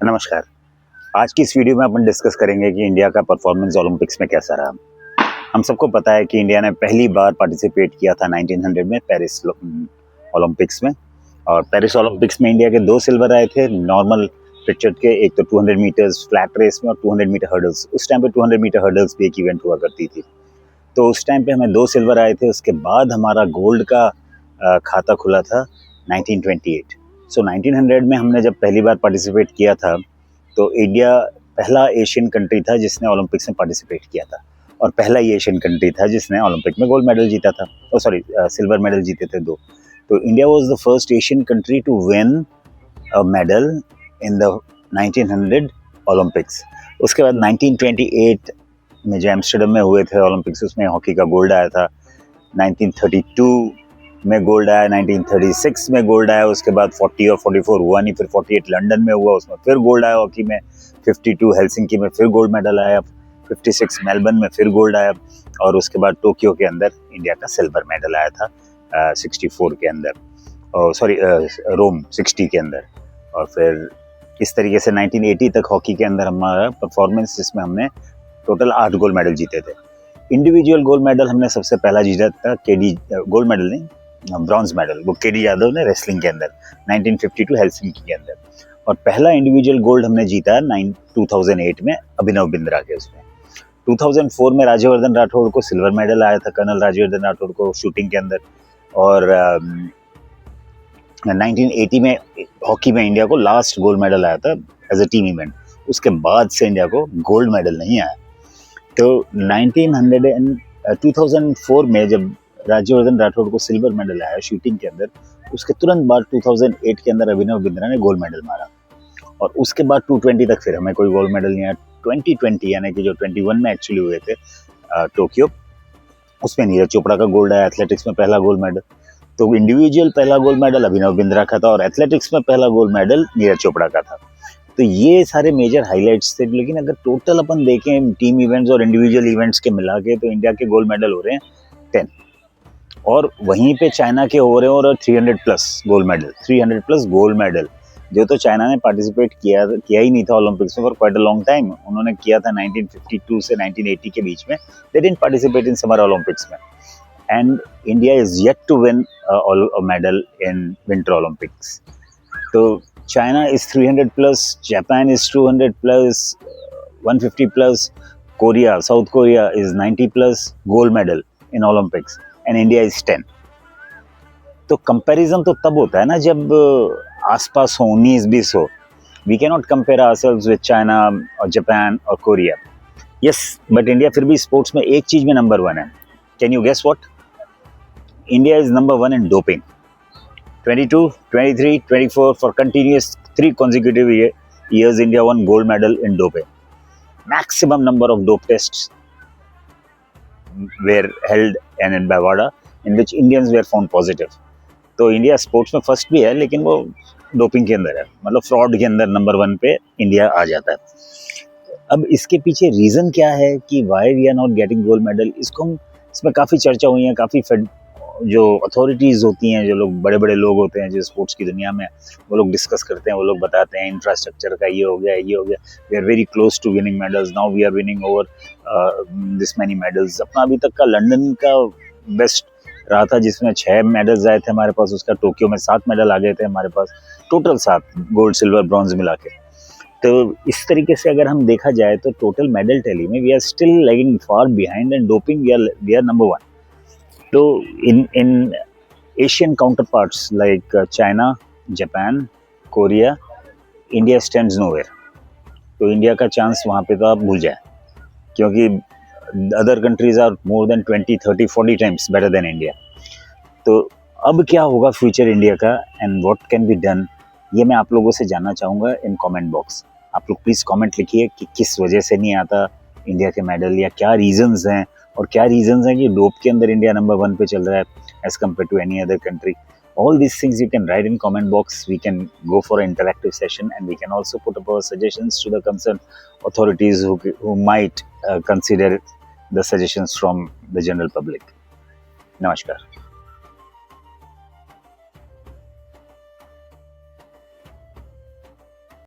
नमस्कार। आज की इस वीडियो में अपन डिस्कस करेंगे कि इंडिया का परफॉर्मेंस ओलंपिक्स में कैसा रहा। हम सबको पता है कि इंडिया ने पहली बार पार्टिसिपेट किया था 1900 में पेरिस ओलंपिक्स में, और पेरिस ओलंपिक्स में इंडिया के 2 सिल्वर आए थे नॉर्मल पिक्चर के, एक तो 200 मीटर्स फ्लैट रेस में और 200 मीटर हर्डल्स। उस टाइम पे 200 मीटर हर्डल्स भी एक इवेंट हुआ करती थी, तो उस टाइम पे हमें 2 सिल्वर आए थे। उसके बाद हमारा गोल्ड का खाता खुला था 1928। सो 1900 में हमने जब पहली बार पार्टिसिपेट किया था तो इंडिया पहला एशियन कंट्री था जिसने ओलंपिक्स में पार्टिसिपेट किया था, और पहला ही एशियन कंट्री था जिसने ओलंपिक में गोल्ड मेडल जीता था, सिल्वर मेडल जीते थे 2। तो India was the first Asian country to win a medal in the 1900 Olympics. उसके बाद 1928 में जो एम्स्टर्डम में हुए थे ओलंपिक्स, उसमें हॉकी का गोल्ड आया था। 1932 में गोल्ड आया, 1936 में गोल्ड आया, उसके बाद 40 और 44 हुआ नहीं, फिर 48 लंदन में हुआ, उसमें फिर गोल्ड आया हॉकी में। 52 हेलसिंकी में फिर गोल्ड मेडल आया, 56 मेलबर्न में फिर गोल्ड आया, और उसके बाद टोक्यो के अंदर इंडिया का सिल्वर मेडल आया था 64 के अंदर, रोम 60 के अंदर। और फिर इस तरीके से 1980 तक हॉकी के अंदर हमारा परफॉर्मेंस, जिसमें हमने टोटल 8 गोल्ड मेडल जीते थे। इंडिविजुअल गोल्ड मेडल हमने सबसे पहला जीता था, गोल्ड मेडल नहीं, ब्रॉन्ज मेडल, वो केडी यादव ने रेसलिंग के अंदर 1952 हेलसिंकी के अंदर। और पहला इंडिविजुअल गोल्ड हमने जीता 2008 में अभिनव बिंद्रा के उसमें। 2004 में राज्यवर्धन राठौड़ को सिल्वर मेडल आया था, कर्नल राज्यवर्धन राठौड़ को शूटिंग के अंदर। और 1980 में हॉकी में इंडिया को लास्ट गोल्ड मेडल आया था एज अ टीम इवेंट। उसके बाद से इंडिया को गोल्ड मेडल नहीं आया। तो 2004 में जब राज्यवर्धन राठौड़ को सिल्वर मेडल आया शूटिंग के अंदर, उसके तुरंत बाद 2008 के अंदर अभिनव बिंद्रा ने गोल्ड मेडल मारा, और उसके बाद 220 तक फिर हमें कोई गोल्ड मेडल नहीं आया। 2020 यानी कि जो 21 में एक्चुअली हुए थे टोक्यो, उसमें नीरज चोपड़ा का गोल्ड आया, एथलेटिक्स में पहला गोल्ड मेडल। तो इंडिविजुअल पहला गोल्ड मेडल अभिनव बिंद्रा का था, और एथलेटिक्स में पहला गोल्ड मेडल नीरज चोपड़ा का था। तो ये सारे मेजर हाइलाइट्स थे। लेकिन अगर टोटल अपन देखें टीम इवेंट्स और इंडिविजुअल इवेंट्स के मिला के, तो इंडिया के गोल्ड मेडल हो रहे हैं 10, और वहीं पे चाइना के हो रहे हैं और 300 plus gold medal, 300 plus gold medal, जो तो चाइना ने पार्टिसिपेट किया ही नहीं था ओलंपिक्स में for quite a long time. उन्होंने किया था 1952 से 1980 के बीच में, they didn't participate in summer Olympics में। And India is yet to win a medal in winter Olympics. तो China is 300 plus, Japan is 200 plus, 150 plus, South Korea is 90 plus gold medal in Olympics, and India is 10. तो comparison तो तब होता है ना जब आसपास हो, 19-20 हो। We cannot compare ourselves with China or Japan or Korea. Yes, but India फिर भी स्पोर्ट्स में एक चीज में नंबर 1 है। Can you guess what? India is number 1 in doping. 22, 23, 24 for continuous 3 consecutive years, India won gold medal in doping. Maximum number of dope tests were held in Bavada, in which Indians were found positive. तो India sports में first भी है, लेकिन वो doping के अंदर है, मतलब फ्रॉड के अंदर नंबर 1 पे इंडिया आ जाता है। अब इसके पीछे रीज़न क्या है कि why we are not getting gold medal, इसमें काफ़ी चर्चा हुई है। काफ़ी जो अथॉरिटीज़ होती हैं, जो लोग बड़े बड़े लोग होते हैं जो स्पोर्ट्स की दुनिया में, वो लोग डिस्कस करते हैं, वो लोग बताते हैं इंफ्रास्ट्रक्चर का ये हो गया, we are very close to winning medals, now we are winning over this many medals. अपना अभी तक का लंदन का बेस्ट रहा था, जिसमें 6 मेडल्स आए थे हमारे पास। उसका टोक्यो में 7 मेडल आ गए थे हमारे पास, टोटल 7 गोल्ड सिल्वर ब्रॉन्ज मिला के। तो इस तरीके से अगर हम देखा जाए तो टोटल मेडल टैली में we are still lagging far behind, and doping we are number 1. So in Asian counterparts like China, Japan, Korea, India stands nowhere. तो इंडिया का चांस वहाँ पे तो आप भूल जाए, क्योंकि other countries are more than 20, 30, 40 times better than India. तो अब क्या होगा फ्यूचर इंडिया का, and what can be done, ये मैं आप लोगों से जानना चाहूँगा इन कमेंट बॉक्स। आप लोग प्लीज़ कमेंट लिखिए कि किस वजह से नहीं आता इंडिया के मेडल, या क्या रीजंस हैं, और क्या रीजंस हैं कि डोप के अंदर इंडिया नंबर 1 पे चल रहा है as compare to any other country. All these things you can write in comment box. We can go for an interactive session, and we can also put up our suggestions to the concerned authorities who might consider the suggestions from the general public. Namaskar.